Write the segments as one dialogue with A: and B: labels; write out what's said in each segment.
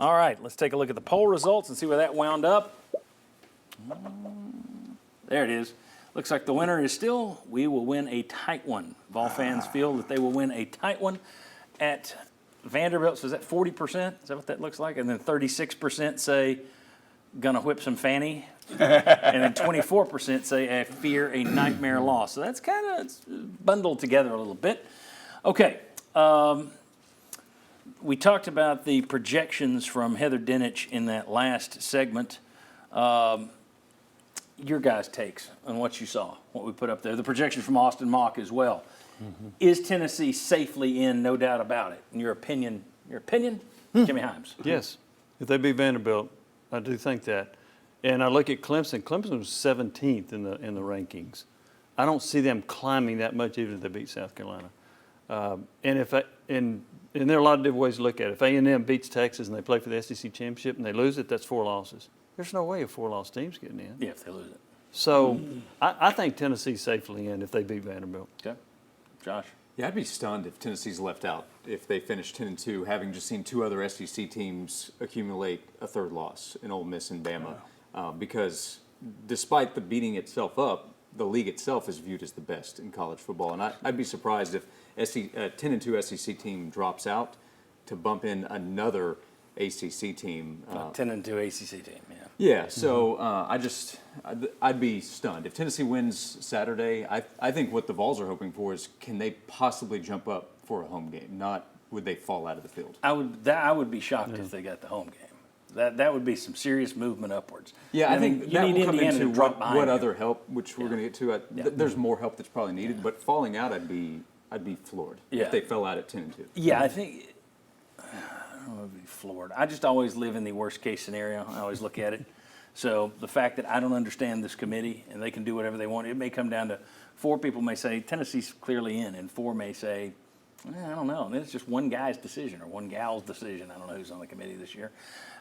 A: All right, let's take a look at the poll results and see where that wound up. There it is. Looks like the winner is still, we will win a tight one. Vol fans feel that they will win a tight one at Vanderbilt. So is that 40%? Is that what that looks like? And then 36% say, gonna whip some fanny. And then 24% say, I fear a nightmare loss. So that's kind of bundled together a little bit. Okay. We talked about the projections from Heather Dinich in that last segment. Your guys' takes on what you saw, what we put up there. The projection from Austin Mock as well. Mm-hmm. Is Tennessee safely in? No doubt about it. In your opinion, Jimmy Himes.
B: Yes. If they beat Vanderbilt, I do think that. And I look at Clemson. Clemson was 17th in the rankings. I don't see them climbing that much even if they beat South Carolina. And there are a lot of different ways to look at it. If A&M beats Texas and they play for the SEC championship and they lose it, that's 4 losses. There's no way a 4-loss team's getting in.
A: Yeah, if they lose it.
B: So I think Tennessee's safely in if they beat Vanderbilt.
A: Okay. Josh?
C: Yeah, I'd be stunned if Tennessee's left out, if they finish 10-2, having just seen 2 other SEC teams accumulate a 3rd loss in Ole Miss and Bama. Because despite the beating itself up, the league itself is viewed as the best in college football. And I'd be surprised if a 10-2 SEC team drops out to bump in another ACC team.
A: 10-2 ACC team, yeah.
C: Yeah, so I'd be stunned. If Tennessee wins Saturday, I think what the Vols are hoping for is, can they possibly jump up for a home game? Not would they fall out of the field.
A: I would be shocked if they got the home game. That would be some serious movement upwards.
C: Yeah, I think
A: you
C: that
A: need
C: will come
A: Indiana
C: into
A: to drop behind
C: what
A: you.
C: other help, which we're going to get to. There's more help that's probably needed, but falling out, I'd be floored if they fell out at 10-2.
A: Yeah, I think I don't know, I'd be floored. I just always live in the worst case scenario. I always look at it. So the fact that I don't understand this committee and they can do whatever they want, it may come down to 4 people may say Tennessee's clearly in, and 4 may say, I don't know. And it's just one guy's decision or one gal's decision. I don't know who's on the committee this year.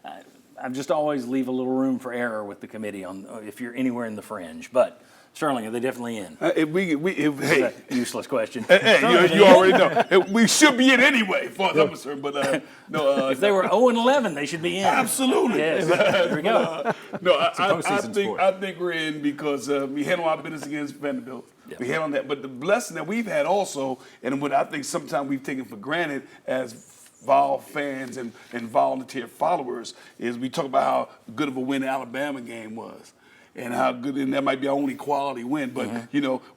A: I just always leave a little room for error with the committee on if you're anywhere in the fringe. But Sterling, are they definitely in?
D: Hey,
A: useless question.
D: You already know. We should be in anyway, for them, sir. But no.
A: If they were 0-11, they should be in.
D: Absolutely.
A: Yes. There we go.
D: I think we're in because we handle our business against Vanderbilt. Yep. We handle that. But the blessing that we've had also, and what I think sometimes we've taken for granted as Vol fans and volunteer followers, is we talk about how good of a win the Alabama game was. And how good, and that might be our only quality win. But,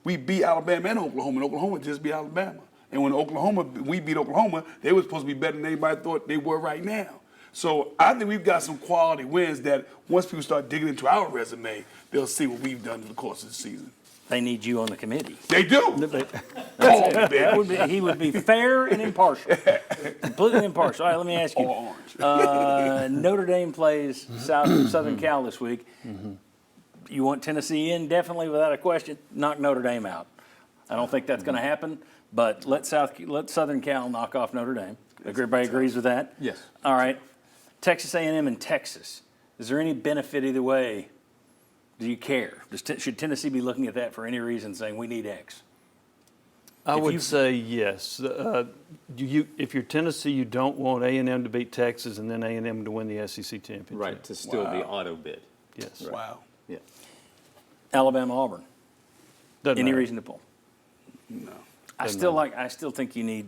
D: we beat Alabama and Oklahoma, and Oklahoma just beat Alabama. And when we beat Oklahoma, they were supposed to be better than anybody thought they were right now. So I think we've got some quality wins that once people start digging into our resume, they'll see what we've done in the course of the season.
A: They need you on the committee.
D: They do.
A: He would be fair and impartial. Completely impartial. All right, let me ask you. Notre Dame plays Southern Cal this week. You want Tennessee in, definitely, without a question. Knock Notre Dame out. I don't think that's going to happen, but let Southern Cal knock off Notre Dame. Everybody agrees with that?
C: Yes.
A: All right. Texas A&M and Texas. Is there any benefit either way? Do you care? Should Tennessee be looking at that for any reason, saying we need X?
B: I would say yes. If you're Tennessee, you don't want A&M to beat Texas and then A&M to win the SEC championship.
C: Right, to still be auto bid.
B: Yes.
D: Right. Wow.
C: Yeah.
A: Alabama, Auburn. Any reason to pull?
D: No.
A: I still think you need,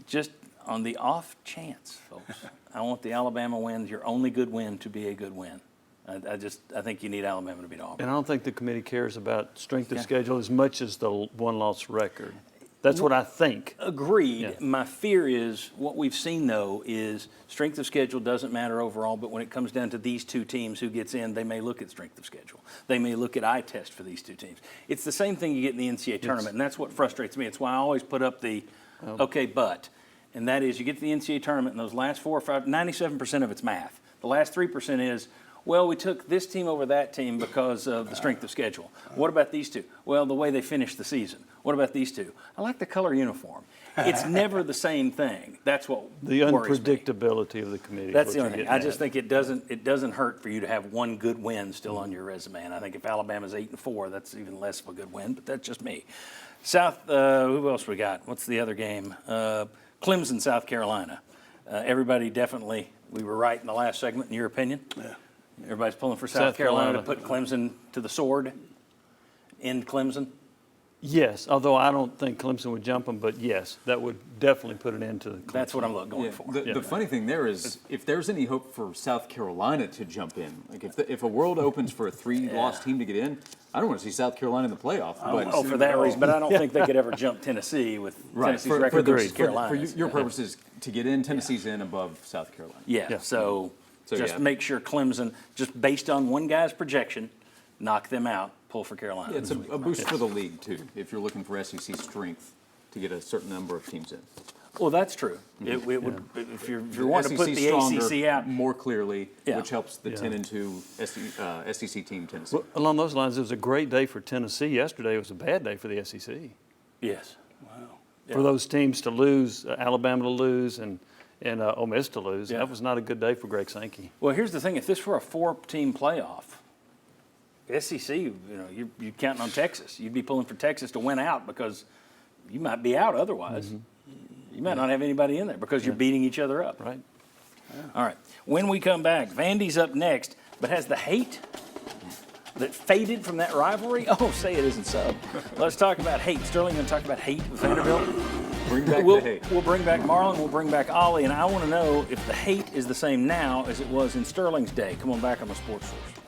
A: just on the off chance, folks. I want the Alabama win, your only good win, to be a good win. I think you need Alabama to beat Auburn.
B: And I don't think the committee cares about strength of schedule as much as the one-loss record. That's what I think.
A: Agreed.
B: Yeah.
A: My fear is, what we've seen, though, is strength of schedule doesn't matter overall, but when it comes down to these 2 teams who gets in, they may look at strength of schedule. They may look at eye test for these 2 teams. It's the same thing you get in the NCAA tournament, and that's what frustrates me. It's why I always put up the, okay, but. And that is, you get to the NCAA tournament, and those last 4 or 5, 97% of it's math. The last 3% is, well, we took this team over that team because of the strength of schedule. What about these 2? Well, the way they finished the season. What about these 2? I like the color uniform. It's never the same thing. That's what
B: the
A: worries me.
B: unpredictability of the committee.
A: That's the only thing. I just think it doesn't hurt for you to have one good win still on your resume. And I think if Alabama's 8-4, that's even less of a good win. But that's just me. Who else we got? What's the other game? Clemson, South Carolina. Everybody definitely We were right in the last segment, in your opinion?
D: Yeah.
A: Everybody's pulling for South
B: South
A: Carolina to
B: Carolina.
A: put Clemson to the sword, end Clemson.
B: Yes, although I don't think Clemson would jump them, but yes, that would definitely put an end to Clemson.
A: That's what I'm going
C: Yeah,
A: for.
C: the funny thing there is, if there's any hope for South Carolina to jump in, like if a world opens for a 3-loss team to get in, I don't want to see South Carolina in the playoff. But
A: Oh, for that reason, but I don't think they could ever jump Tennessee with Tennessee's record versus Carolina's.
C: your purposes to get in, Tennessee's in above South Carolina.
A: Yeah,
B: Yeah.
A: so just
C: yeah.
A: make sure Clemson, just based on one guy's projection, knock them out, pull for Carolina.
C: Yeah, it's a boost for the league too, if you're looking for SEC strength to get a certain number of teams in.
A: Well, that's true. It would, if you're wanting to put
C: SEC
A: the
C: stronger,
A: ACC out.
C: more clearly,
A: Yeah.
C: which helps the
B: Yeah.
C: 10-2 SEC team Tennessee.
B: Well, along those lines, it was a great day for Tennessee. Yesterday was a bad day for the SEC.
A: Yes.
B: For those teams to lose, Alabama to lose, and Ole Miss to lose,
A: Yeah.
B: that was not a good day for Greg Sankey.
A: Well, here's the thing: if this were a 4-team playoff, SEC, you're counting on Texas. You'd be pulling for Texas to win out because you might be out otherwise. You might not have anybody in there because you're beating each other up.
B: Right.
A: All right. When we come back, Vandy's up next, but has the hate that faded from that rivalry? Oh, say it isn't so. Let's talk about hate. Sterling going to talk about hate with Vanderbilt.
C: Bring back
A: We'll
C: the hate.
A: bring back Marlon. We'll bring back Ollie. And I want to know if the hate is the same now as it was in Sterling's day. Come on back on the Sports Source.